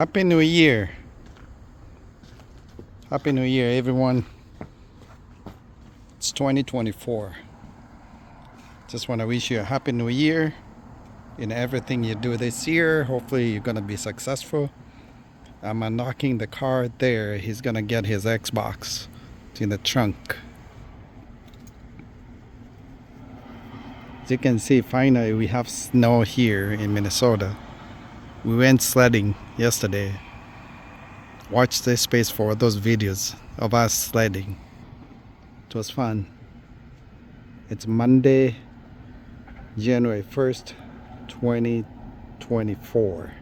Happy New Year. Happy New Year, everyone. It's 2024. Just want to wish you a Happy New Year in everything you do this year. Hopefully, you're going to be successful. I'm unlocking the car there. He's going to get his Xbox. It's in the trunk. As you can see, finally, we have snow here in Minnesota. We went sledding yesterday. Watch this space for those videos of us sledding. It was fun. It's Monday, January 1st, 2024.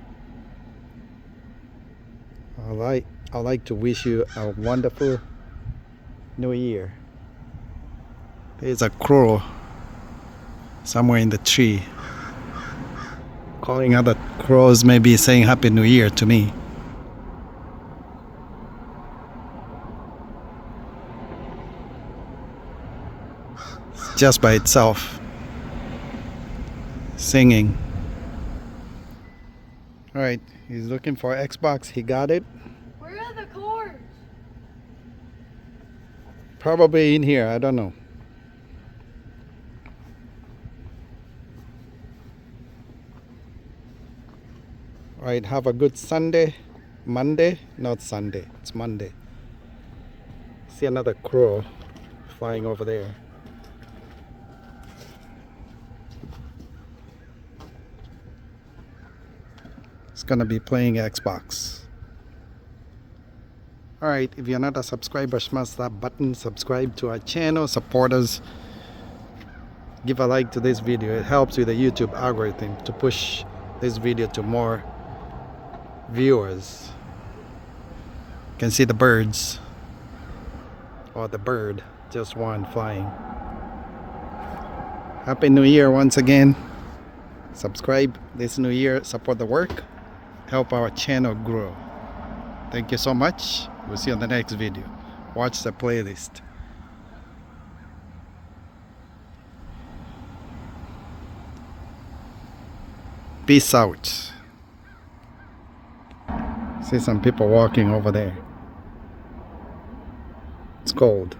I'd like to wish you a wonderful New Year. There's a crow somewhere in the tree. Calling other crows, maybe saying Happy New Year to me. It's just by itself, singing. Alright, he's looking for Xbox. He got it. Where are the cords? Probably in here, I don't know. Alright, have a good Sunday. Monday? Not Sunday, it's Monday. See another crow flying over there. It's gonna be playing Xbox. Alright, if you're not a subscriber, smash that button, subscribe to our channel, support us. Give a like to this video. It helps with the YouTube algorithm to push this video to more viewers. You can see the birds, or the bird, just one flying. Happy New Year once again. Subscribe this new year, support the work, help our channel grow. Thank you so much. We'll see you on the next video. Watch the playlist. Peace out. See some people walking over there. It's cold.